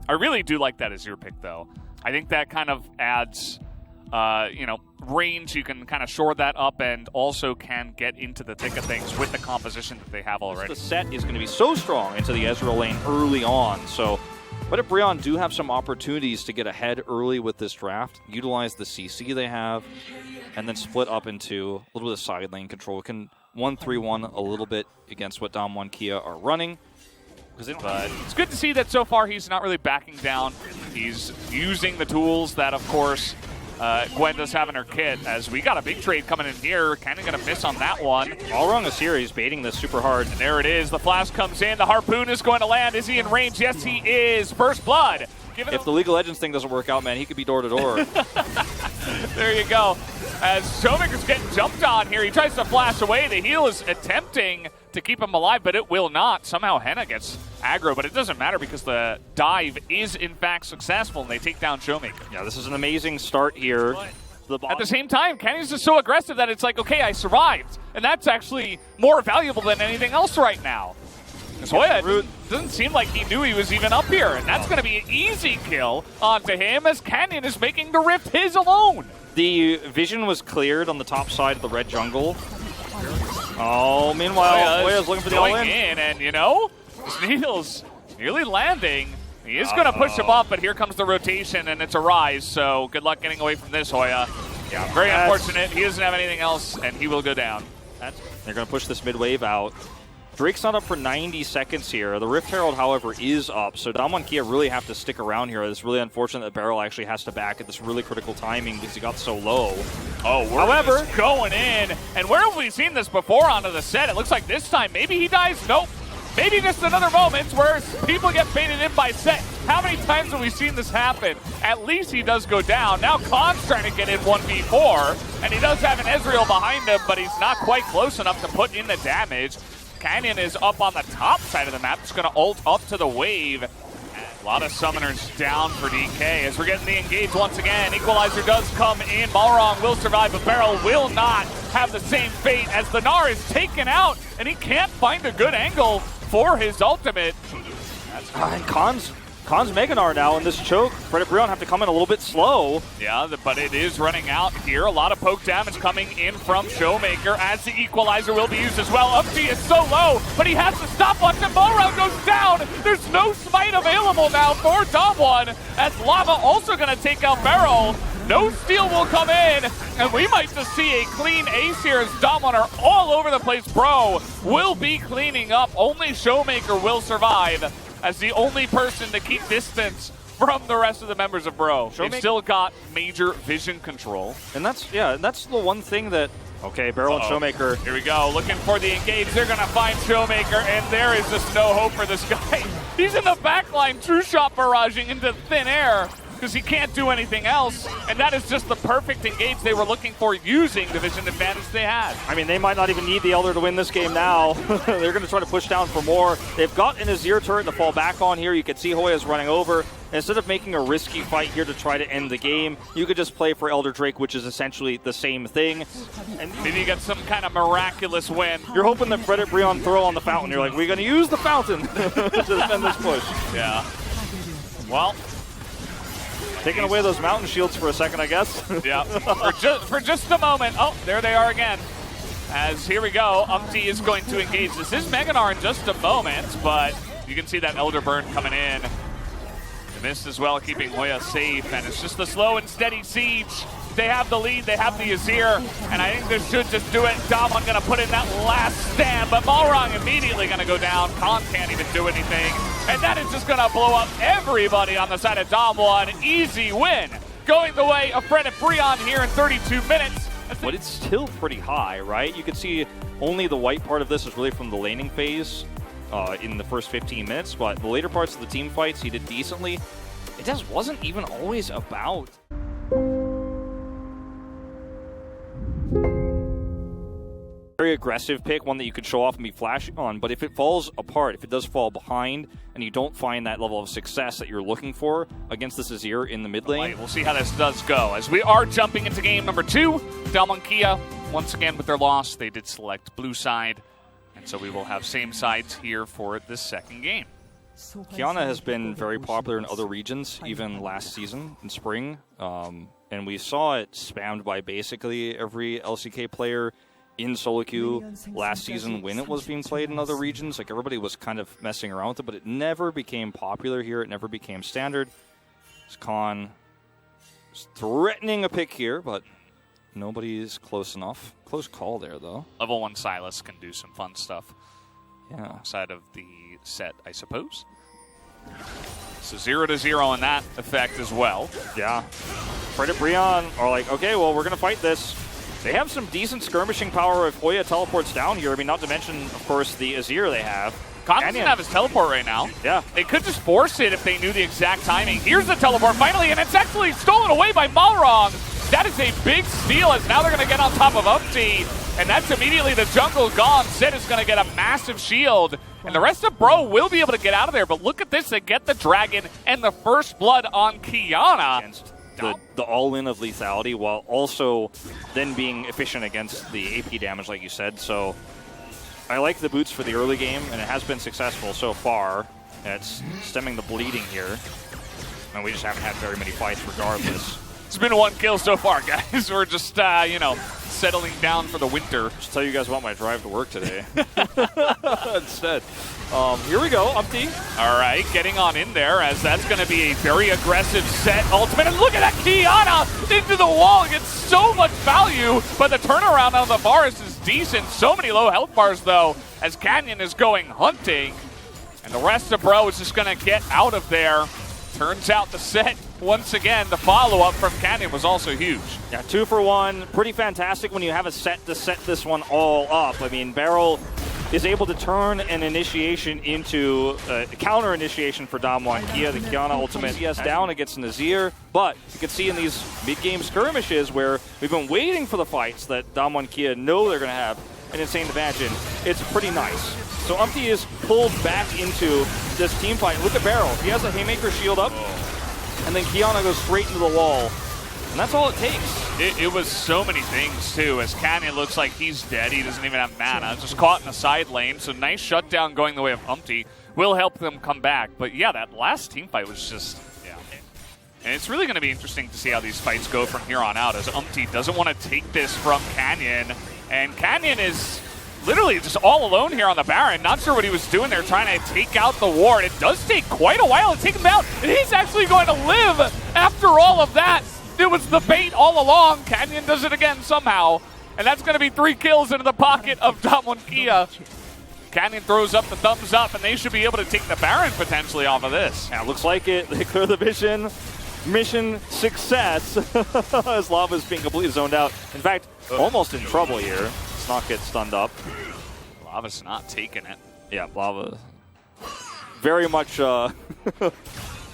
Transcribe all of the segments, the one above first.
I really do like that Azir pick, though. I think that kind of adds, range. You can kind of shore that up and also can get into the thick of things with the composition that they have already. The set is going to be so strong into the Ezreal lane early on, so but if Brionne do have some opportunities to get ahead early with this draft, utilize the CC they have, and then split up into a little bit of side lane control. It can 1-3-1 a little bit against what Dom1 Kia are running. But it's good to see that so far he's not really backing down. He's using the tools that, of course, Gwen does have in her kit, as we got a big trade coming in here. Kind of going to miss on that one. All wrong Azir, he's baiting this super hard. And there it is. The flash comes in. The harpoon is going to land. Is he in range? Yes, he is. First blood. If the League of Legends thing doesn't work out, man, he could be door to door. There you go. As Showmaker's getting jumped on here, he tries to flash away. The heal is attempting to keep him alive, but it will not. Somehow Henna gets aggro, but it doesn't matter because the dive is in fact successful and they take down Showmaker. Yeah, this is an amazing start here. At the same time, Kenny's just so aggressive that it's like, okay, I survived. And that's actually more valuable than anything else right now. Hoya doesn't seem like he knew he was even up here, and that's going to be an easy kill onto him as Canyon is making the rift his alone. The vision was cleared on the top side of the red jungle. Oh, meanwhile, Hoya's looking for the all-in. And this needle's nearly landing. He is going to push him up, but here comes the rotation, and it's a rise, so good luck getting away from this, Hoya. Yeah, very unfortunate. He doesn't have anything else, and he will go down. They're going to push this mid wave out. Drake's not up for 90 seconds here. The Rift Herald, however, is up, so Dom1 Kia really have to stick around here. It's really unfortunate that Beryl actually has to back at this really critical timing because he got so low. Oh, however, going in, and where have we seen this before onto the set? It looks like this time maybe he dies. Nope. Maybe just another moment where people get baited in by set. How many times have we seen this happen? At least he does go down. Now Khan's trying to get in 1v4, and he does have an Ezreal behind him, but he's not quite close enough to put in the damage. Canyon is up on the top side of the map, just going to ult up to the wave. A lot of summoners down for DK as we're getting the engage once again. Equalizer does come in. Balrog will survive, but Beryl will not have the same fate as the Gnar is taken out, and he can't find a good angle for his ultimate. And Khan's Mega Gnar now in this choke. Fred and Brionne have to come in a little bit slow. Yeah, but it is running out here. A lot of poke damage coming in from Showmaker as the equalizer will be used as well. Upti is so low, but he has to stop once the Balrog goes down. There's no smite available now for Dom1 as Lava also going to take out Beryl. No steal will come in, and we might just see a clean ace here as Dom1 are all over the place. Bro will be cleaning up. Only Showmaker will survive as the only person to keep distance from the rest of the members of Bro. They've still got major vision control. And that's the one thing that, okay, Beryl and Showmaker. Here we go, looking for the engage. They're going to find Showmaker, and there is just no hope for this guy. He's in the back line, true shot barraging into thin air because he can't do anything else, and that is just the perfect engage they were looking for using the vision advantage they had. I mean, they might not even need the Elder to win this game now. They're going to try to push down for more. They've got an Azir turret to fall back on here. You can see Hoya's running over. Instead of making a risky fight here to try to end the game, you could just play for Elder Drake, which is essentially the same thing. And maybe you get some kind of miraculous win. You're hoping that Fred and Brionne throw on the fountain. You're like, we're going to use the fountain to defend this push. Yeah. Well, taking away those mountain shields for a second, I guess. Yeah, for just a moment. Oh, there they are again. As here we go, Upti is going to engage. This is Mega Gnar in just a moment, but you can see that Elder Burn coming in. The mist as well, keeping Hoya safe, and it's just the slow and steady siege. They have the lead, they have the Azir, and I think this should just do it. Dom1 going to put in that last stand, but Balrog immediately going to go down. Khan can't even do anything, and that is just going to blow up everybody on the side of Dom1. Easy win, going the way of Fred and Brionne here in 32 minutes. But it's still pretty high, right? You can see only the white part of this is really from the laning phase in the first 15 minutes, but the later parts of the team fights, he did decently. It just wasn't even always about... very aggressive pick, one that you could show off and be flashing on, but if it falls apart, if it does fall behind, and you don't find that level of success that you're looking for against this Azir in the mid lane. Right, we'll see how this does go. As we are jumping into game number 2, Dom1 Kia, once again with their loss, they did select blue side, and so we will have same sides here for this second game. Kiana has been very popular in other regions, even last season in spring. And we saw it spammed by basically every LCK player in solo queue last season when it was being played in other regions. Like, everybody was kind of messing around with it, but it never became popular here. It never became standard. Khan is threatening a pick here, but nobody's close enough. Close call there, though. Level 1 Silas can do some fun stuff. Yeah. Outside of the set, I suppose. So 0-0 in that effect as well. Yeah. Fred and Brion are like, okay, well, we're going to fight this. They have some decent skirmishing power if Hoya teleports down here. I mean, not to mention, of course, the Azir they have. Khan doesn't have his teleport right now. Yeah. They could just force it if they knew the exact timing. Here's the teleport finally, and it's actually stolen away by Malrong. That is a big steal, as now they're going to get on top of Upti, and that's immediately the jungle gone. Sid is going to get a massive shield, and the rest of Bro will be able to get out of there, but look at this. They get the dragon and the first blood on Kiana. Against the all-in of lethality, while also then being efficient against the AP damage, like you said. So I like the boots for the early game, and it has been successful so far. And it's stemming the bleeding here. And we just haven't had very many fights regardless. It's been 1 kill so far, guys. We're just, you know, settling down for the winter. Just tell you guys about my drive to work today. Instead. Here we go, Umpty. All right, getting on in there, as that's going to be a very aggressive set ultimate. And look at that, Kiana into the wall. Gets so much value, but the turnaround on the bars is decent. So many low health bars, though, as Canyon is going hunting. And the rest of Bro is just going to get out of there. Turns out the set, once again, the follow-up from Canyon was also huge. Yeah, 2 for 1. Pretty fantastic when you have a set to set this one all up. I mean, Barrel is able to turn an initiation into a counter initiation for Damwon Kia. The Kiana ultimate CS down against Nazir. But you can see in these mid-game skirmishes where we've been waiting for the fights that Damwon Kia know they're going to have an insane advantage in. It's pretty nice. So Umpty is pulled back into this team fight. Look at Barrel. He has a Haymaker shield up, and then Kiana goes straight into the wall. And that's all it takes. It was so many things, too, as Canyon looks like he's dead. He doesn't even have mana. Just caught in a side lane. So nice shutdown going the way of Umpty. Will help them come back. But yeah, that last team fight was just, yeah. And it's really going to be interesting to see how these fights go from here on out, as Umpty doesn't want to take this from Canyon. And Canyon is literally just all alone here on the Baron. Not sure what he was doing there, trying to take out the ward. It does take quite a while to take him out, and he's actually going to live after all of that. It was the bait all along. Canyon does it again somehow, and that's going to be 3 kills into the pocket of Damwon Kia. Canyon throws up the thumbs up, and they should be able to take the Baron potentially off of this. Yeah, looks like it. They clear the vision. Mission success, as Lava's being completely zoned out. In fact, almost in trouble here. Let's not get stunned up. Lava's not taking it. Yeah, Lava very much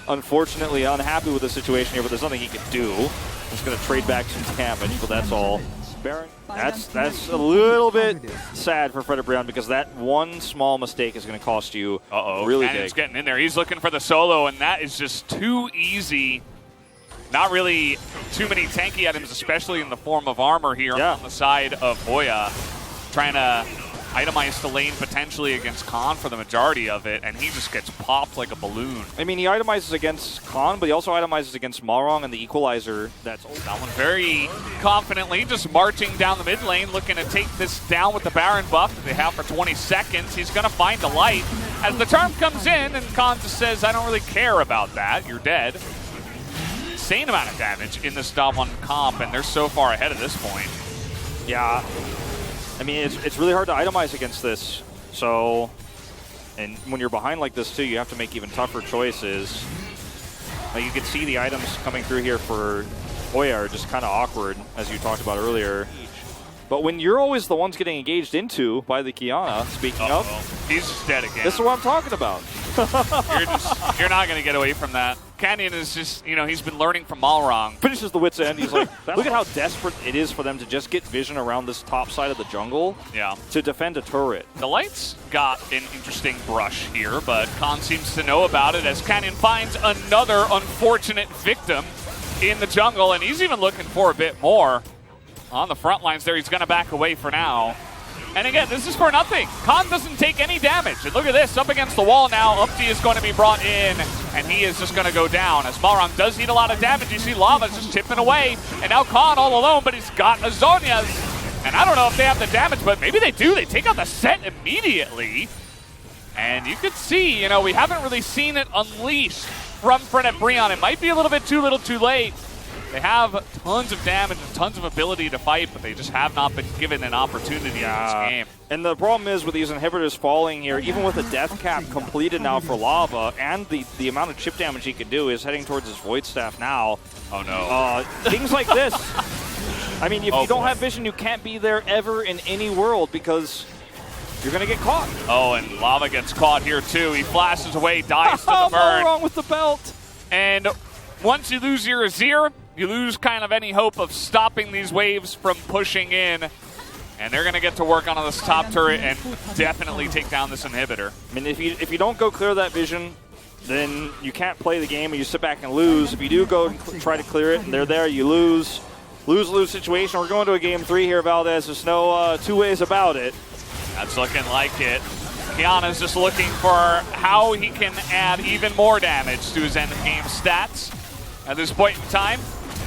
unfortunately unhappy with the situation here, but there's nothing he can do. He's going to trade back some damage, but that's all. Baron, that's a little bit sad for Fred Brown, because that one small mistake is going to cost you really big. Cannon's getting in there. He's looking for the solo, and that is just too easy. Not really too many tanky items, especially in the form of armor here on the side of Hoya. Trying to itemize the lane potentially against Khan for the majority of it, and he just gets popped like a balloon. I mean, he itemizes against Khan, but he also itemizes against Malrong and the Equalizer. That one very confidently just marching down the mid lane, looking to take this down with the Baron buff that they have for 20 seconds. He's going to find the light as the charm comes in, and Khan just says, I don't really care about that. You're dead. Insane amount of damage in this Damwon comp, and they're so far ahead at this point. Yeah. I mean, it's really hard to itemize against this. So, and when you're behind like this too, you have to make even tougher choices. Like, you can see the items coming through here for Hoya are just kind of awkward, as you talked about earlier. But when you're always the ones getting engaged into by the Kiana, speaking of, he's just dead again. This is what I'm talking about. You're not going to get away from that. Canyon is just, you know, he's been learning from Malrong. Finishes the wit's end. He's like, look at how desperate it is for them to just get vision around this top side of the jungle to defend a turret. The Lights got an interesting brush here, but Khan seems to know about it as Canyon finds another unfortunate victim in the jungle, and he's even looking for a bit more. On the front lines there, he's going to back away for now. And again, this is for nothing. Khan doesn't take any damage. And look at this, up against the wall now. Upti is going to be brought in, and he is just going to go down. As Malrong does eat a lot of damage, you see Lava's just chipping away. And now Khan all alone, but he's got Azonia's. And I don't know if they have the damage, but maybe they do. They take out the set immediately. And you could see, you know, we haven't really seen it unleashed from Fred Brion. It might be a little bit too little too late. They have tons of damage and tons of ability to fight, but they just have not been given an opportunity in this game. And the problem is with these inhibitors falling here, even with the death cap completed now for Lava, and the amount of chip damage he can do is heading towards his Void Staff now. Oh no. Things like this. I mean, if you don't have vision, you can't be there ever in any world because you're going to get caught. Oh, and Lava gets caught here too. He flashes away, dies to the burn. Wrong with the belt. And once you lose your Azir, you lose kind of any hope of stopping these waves from pushing in. And they're going to get to work on this top turret and definitely take down this inhibitor. I mean, if you don't go clear that vision, then you can't play the game and you sit back and lose. If you do go and try to clear it and they're there, you lose. Lose-lose situation. We're going to a game 3 here, Valdez. There's no two ways about it. That's looking like it. Kiana's just looking for how he can add even more damage to his end-game stats. At this point in time,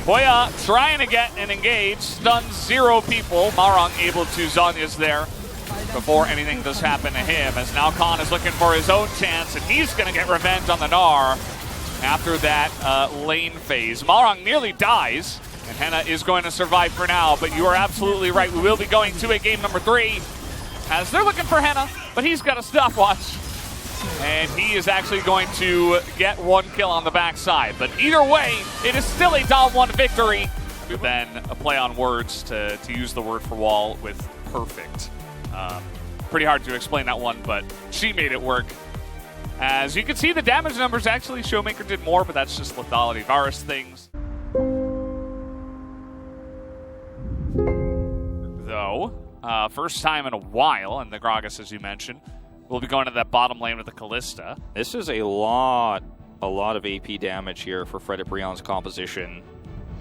Hoya trying to get an engage, stuns 0 people. Malrong able to Zhonya's there before anything does happen to him, as now Khan is looking for his own chance, and he's going to get revenge on the Gnar after that lane phase. Malrong nearly dies, and Henna is going to survive for now, but you are absolutely right. We will be going to a game number 3, as they're looking for Henna, but he's got a stopwatch. And he is actually going to get 1 kill on the backside. But either way, it is still a Dom 1 victory. Then a play on words to use the word for wall with perfect. Pretty hard to explain that one, but she made it work. As you can see, the damage numbers actually, Showmaker did more, but that's just lethality virus things. Though, first time in a while, and the Gragas, as you mentioned, we'll be going to that bottom lane with the Kalista. This is a lot of AP damage here for Fred Brion's composition.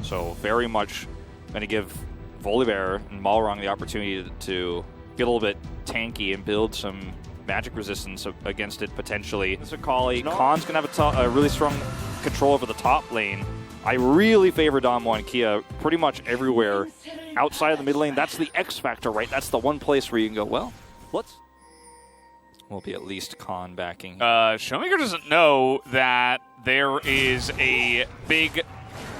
So very much going to give Volibear and Malrong the opportunity to get a little bit tanky and build some magic resistance against it potentially. This is Akali. Khan's going to have a really strong control over the top lane. I really favor Dom 1 Kia pretty much everywhere outside of the mid lane. That's the X factor, right? That's the one place where you can go, well, will be at least Khan backing. Showmaker doesn't know that there is a big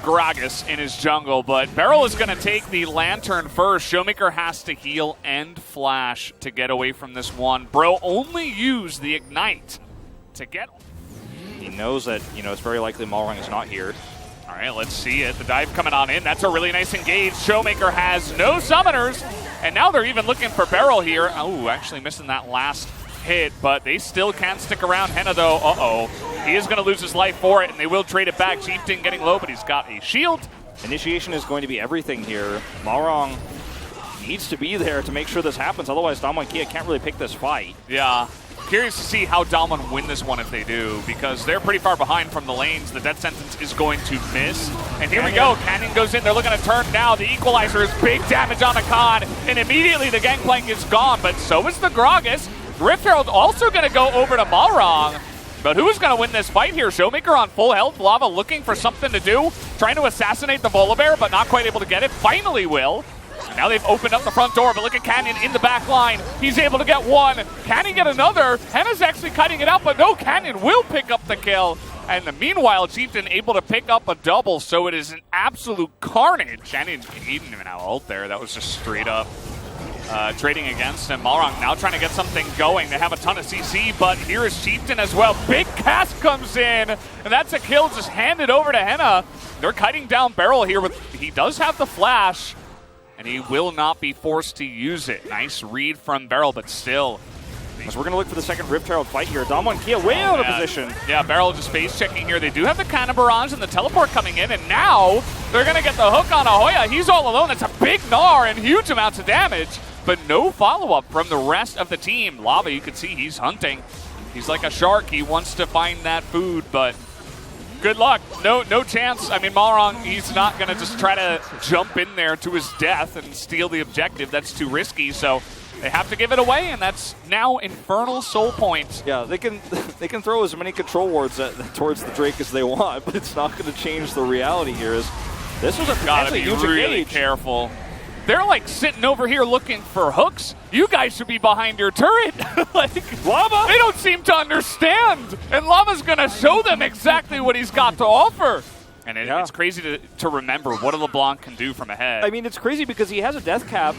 Gragas in his jungle, but Beryl is going to take the Lantern first. Showmaker has to heal and flash to get away from this one. Bro only used the Ignite to get... He knows that, you know, it's very likely Malrong is not here. All right, let's see it. The dive coming on in. That's a really nice engage. Showmaker has no summoners, and now they're even looking for Beryl here. Oh, actually missing that last hit, but they still can't stick around. Henna, though, he is going to lose his life for it, and they will trade it back. Chieftain getting low, but he's got a shield. Initiation is going to be everything here. Malrong needs to be there to make sure this happens, otherwise Dom 1 Kia can't really pick this fight. Yeah. Curious to see how Dom 1 win this one if they do, because they're pretty far behind from the lanes. The death sentence is going to miss. And here we go. Canyon goes in. They're looking to turn now. The equalizer is big damage on the Khan, and immediately the gangplank is gone, but so is the Gragas. Rift Herald also going to go over to Malrong. But who is going to win this fight here? Showmaker on full health. Lava looking for something to do. Trying to assassinate the Volibear, but not quite able to get it. Finally will. Now they've opened up the front door, but look at Canyon in the back line. He's able to get 1. Can he get another? Henna's actually cutting it out, but no, Canyon will pick up the kill. And meanwhile, Chieftain able to pick up a double, so it is an absolute carnage. Canyon, he didn't even have ult there. That was just straight up trading against him. Malrong now trying to get something going. They have a ton of CC, but here is Chieftain as well. Big cast comes in, and that's a kill just handed over to Henna. They're cutting down Beryl here. He does have the flash, and he will not be forced to use it. Nice read from Beryl, but still. As we're going to look for the second Rift Herald fight here. Dom 1 Kia way out of position. Yeah, Beryl just face checking here. They do have the Canna Barrage and the teleport coming in, and now they're going to get the hook on Ahoya. He's all alone. It's a big Gnar and huge amounts of damage, but no follow-up from the rest of the team. Lava, you can see he's hunting. He's like a shark. He wants to find that food, but good luck. No chance. I mean, Malrong, he's not going to just try to jump in there to his death and steal the objective. That's too risky, so They have to give it away, and that's now Infernal Soul Points. Yeah, they can throw as many control wards towards the Drake as they want, but it's not going to change the reality here. This was a potentially huge really engage. Careful. They're like sitting over here looking for hooks. You guys should be behind your turret. Like Lava, they don't seem to understand. And Lava's going to show them exactly what he's got to offer. And it's crazy to remember what a LeBlanc can do from ahead. I mean, it's crazy because he has a death cap,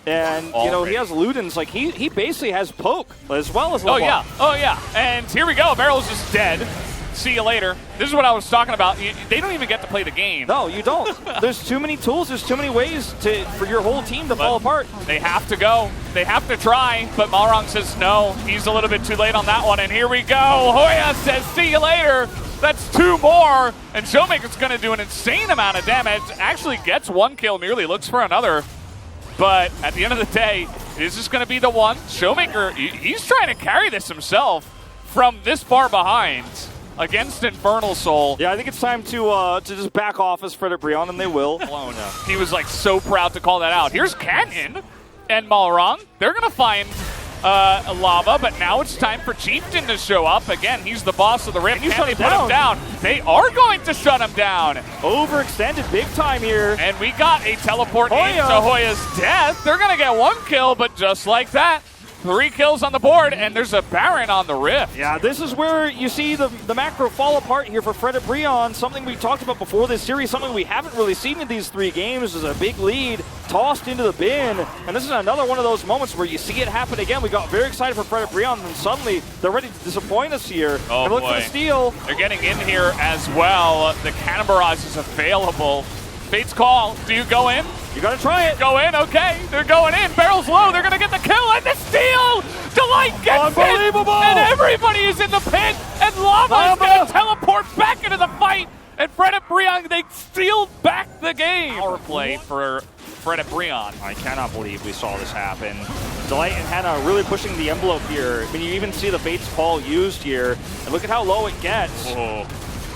and you know he has Ludens. Like he basically has poke as well as LeBlanc. Oh yeah. And here we go. Barrel's just dead. See you later. This is what I was talking about. They don't even get to play the game. No, you don't. There's too many tools. There's too many ways for your whole team to fall apart. They have to go. They have to try. But Malrong says no. He's a little bit too late on that one. And here we go. Hoya says see you later. That's 2 more. And Showmaker's going to do an insane amount of damage. Actually gets 1 kill nearly. Looks for another. But at the end of the day, is this going to be the one? Showmaker, he's trying to carry this himself from this far behind against Infernal Soul. Yeah, I think it's time to just back off as Frederick Brion, and they will. He was like so proud to call that out. Here's Canyon and Malrong. They're going to find Lava, but now it's time for Chieftain to show up. Again, he's the boss of the Rift. Can they put him down? They are going to shut him down. Overextended big time here. And we got a teleport into Hoya's death. They're going to get 1 kill, but just like that, 3 kills on the board, and there's a Baron on the Rift. Yeah, this is where you see the macro fall apart here for Frederick Brion. Something we talked about before this series, something we haven't really seen in these 3 games is a big lead tossed into the bin. And this is another one of those moments where you see it happen again. We got very excited for Frederick Brion, and suddenly they're ready to disappoint us here. Oh, and look for the steal. They're getting in here as well. The Cannon Barrage is available. Fate's call. Do you go in? You gotta try it. Go in, okay. They're going in. Barrel's low. They're gonna get the kill and the steal. Delight gets Unbelievable. It, and everybody is in the pit. And Lava is gonna teleport back into the fight. And Frederick Brion, they steal back the game. Power play for Frederick Brion. I cannot believe we saw this happen. Delight and Hannah really pushing the envelope here. I mean, you even see the Fate's call used here. And look at how low it gets. Whoa.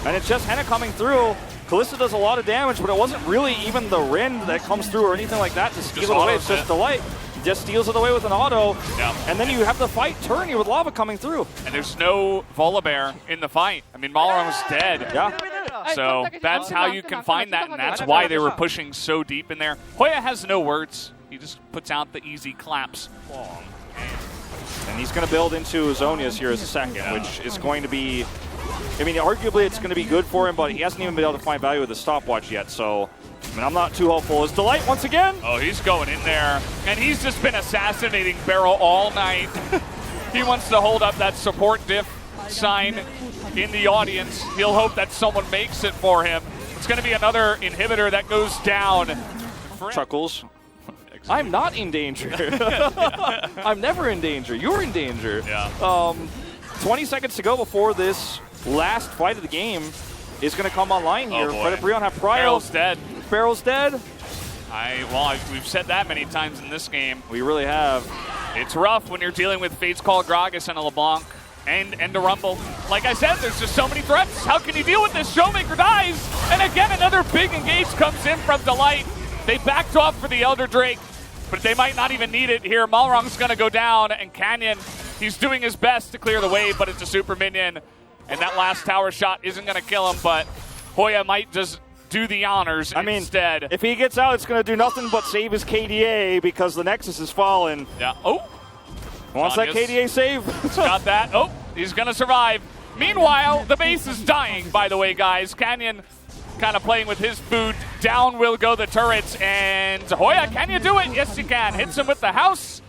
And it's just Hannah coming through. Kalista does a lot of damage, but it wasn't really even the Rend that comes through or anything like that to steal it away. It's just Delight. Just steals it away with an auto. Yeah. And then you have the fight turn here with Lava coming through. And there's no Volibear in the fight. I mean, Malrong's dead. Yeah. So that's how you can find that, and that's why they were pushing so deep in there. Hoya has no words. He just puts out the easy claps. And he's going to build into Zonia's here as a second, which is going to be... I mean, arguably it's going to be good for him, but he hasn't even been able to find value with the stopwatch yet, so... I mean, I'm not too hopeful. Is Delight once again? Oh, he's going in there. And he's just been assassinating Barrel all night. He wants to hold up that support diff sign in the audience. He'll hope that someone makes it for him. It's going to be another inhibitor that goes down. Chuckles. I'm not in danger. I'm never in danger. You're in danger. Yeah. 20 seconds to go before this last fight of the game is going to come online here. Frederick Brion have Prio. Barrel's dead. Barrel's dead. We've said that many times in this game. We really have. It's rough when you're dealing with Fate's Call, Gragas, and a LeBlanc, and a Rumble. Like I said, there's just so many threats. How can you deal with this? Showmaker dies, and again, another big engage comes in from Delight. They backed off for the Elder Drake, but they might not even need it here. Malrong's going to go down, and Canyon, he's doing his best to clear the wave, but it's a super minion. And that last tower shot isn't going to kill him, but Hoya might just do the honors instead. If he gets out, it's going to do nothing but save his KDA because the Nexus is fallen. Yeah. Oh. Wants that KDA save? He's got that. Oh, he's going to survive. Meanwhile, the base is dying, by the way, guys. Canyon kind of playing with his food. Down will go the turrets. And Hoya, can you do it? Yes, you can. Hits him with the house.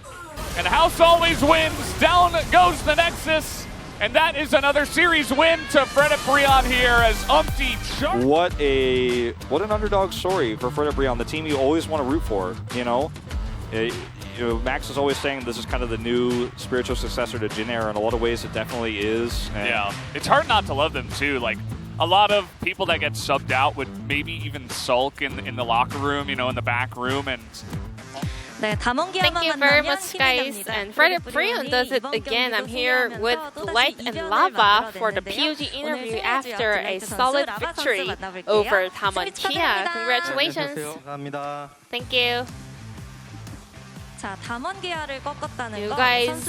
And the house always wins. Down goes the Nexus. And that is another series win to Frederick Brion here as Umpty. What an underdog story for Frederick Brion, the team you always want to root for, you know? Max is always saying this is kind of the new spiritual successor to Jin Air. In a lot of ways, it definitely is. Yeah, it's hard not to love them, too. Like, a lot of people that get subbed out would maybe even sulk in the locker room, you know, in the back room, and... Thank you very much, guys. And Frederick Brion does it again. I'm here with Light and Lava for the PUG interview after a solid victory over Tamon Kia. Congratulations. Thank you. You guys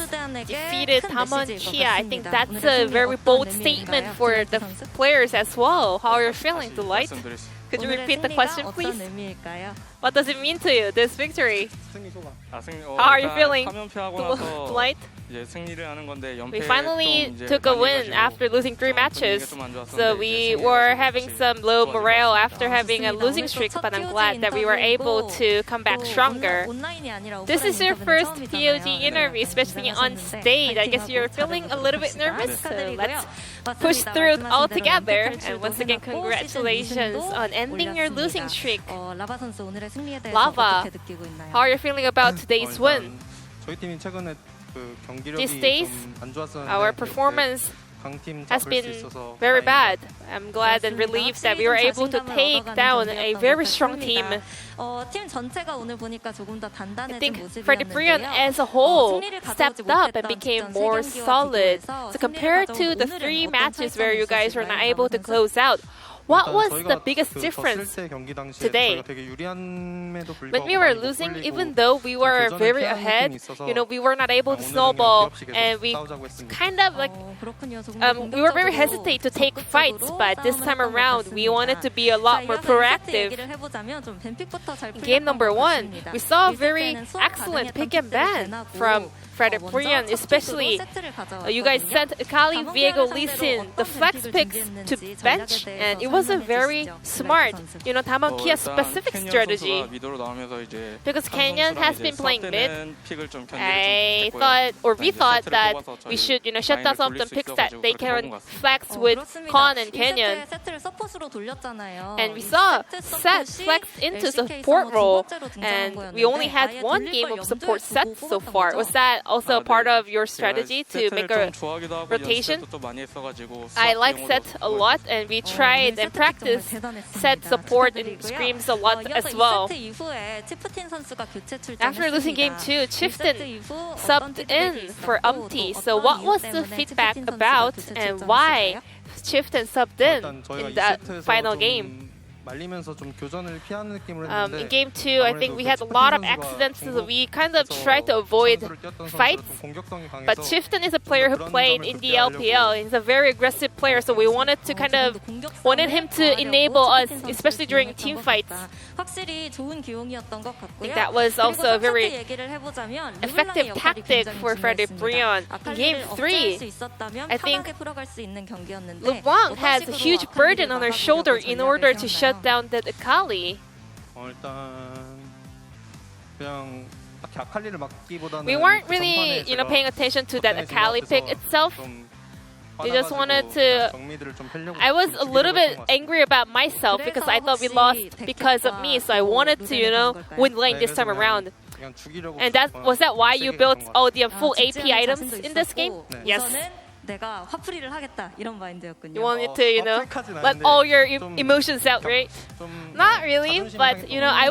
defeated Damwon Kia. I think that's a very bold statement for the players as well. How are you feeling, Delight? Could you repeat the question, please? What does it mean to you, this victory? How are you feeling, Delight? We finally took a win after losing 3 matches. So we were having some low morale after having a losing streak, but I'm glad that we were able to come back stronger. This is your first POG interview, especially on stage. I guess you're feeling a little bit nervous, so let's push through all together. And once again, congratulations on ending your losing streak. Lava, how are you feeling about today's win? These days, our performance has been very bad. I'm glad and relieved that we were able to take down a very strong team. I think Freddie Brion as a whole stepped up and became more solid. So compared to the 3 matches where you guys were not able to close out, what was the biggest difference today? When we were losing, even though we were very ahead, we were not able to snowball, and we kind of we were very hesitant to take fights, but this time around, we wanted to be a lot more proactive. In game number 1, we saw a very excellent pick and ban from Freddie Brion, especially you guys sent Akali, Viego, Lee Sin, the flex picks to bench, and it was a very smart, Damwon Kia specific strategy. Because Canyon has been playing mid, we thought that we should, shut down some of the picks that they can flex with Con and Canyon. And we saw Seth flex into support role, and we only had 1 game of support Seth so far. Was that also part of your strategy to make a rotation? I like Seth a lot, and we tried and practiced Seth support and screams a lot as well. After losing game 2, Chifton subbed in for Umpty. So what was the feedback about, and why Chifton subbed in that final game? In game 2, I think we had a lot of accidents, so we kind of tried to avoid fights. But Chifton is a player who played in the LPL. He's a very aggressive player, so we wanted him to enable us, especially during team fights. I think that was also a very effective tactic for Freddie Brion. In game 3, I think LeBlanc has a huge burden on her shoulder in order to shut down that Akali. We weren't really, paying attention to that Akali pick itself. We just wanted to... I was a little bit angry about myself because I thought we lost because of me, so I wanted to, win lane this time around. And was that why you built all the full AP items in this game? Yes. You wanted to, let all your emotions out, right? Not really, but I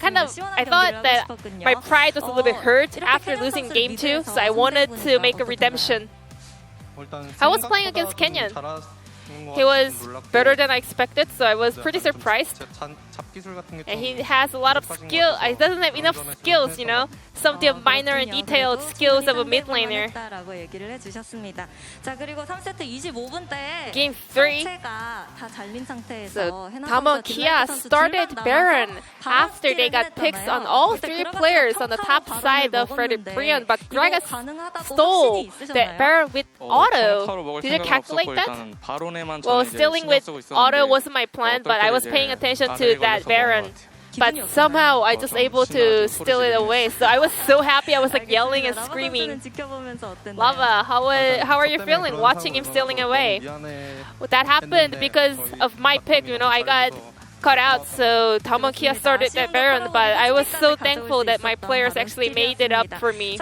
thought that my pride was a little bit hurt after losing game 2, so I wanted to make a redemption. I was playing against Kenyon. He was better than I expected, so I was pretty surprised. And he has a lot of skill. He doesn't have enough skills, some of the minor and detailed skills of a mid laner. Game 3. So Damwon Kia started Baron after they got picks on all 3 players on the top side of Freddie Brion, but Gragas stole that Baron with auto. Did you calculate that? Well, stealing with auto wasn't my plan, but I was paying attention to that Baron. But somehow I just able to steal it away. So I was so happy. I was yelling and screaming. Lava, how are you feeling watching him stealing away? Well, that happened because of my pick. I got cut out, so Damwon Kia started that Baron, but I was so thankful that my players actually made it up for me.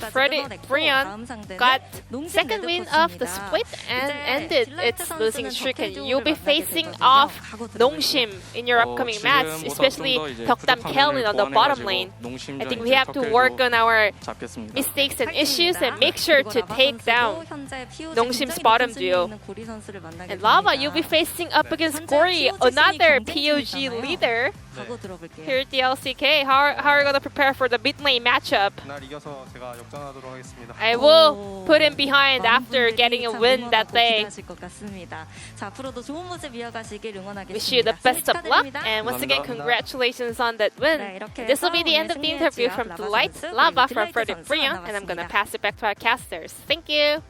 Freddie Brion got second win of the split and ended its losing streak, and you'll be facing off Nongshim in your upcoming match, especially Deokdam Kelvin on the bottom lane. I think we have to work on our mistakes and issues and make sure to take down Nongshim's bottom duo. And Lava, you'll be facing up against Gory, another POG leader. Here at the LCK, how are you going to prepare for the mid lane matchup? I will put him behind after getting a win that day. Wish you the best of luck, and once again, congratulations on that win. This will be the end of the interview from Light, Lava from Freddy Freon, and I'm going to pass it back to our casters. Thank you.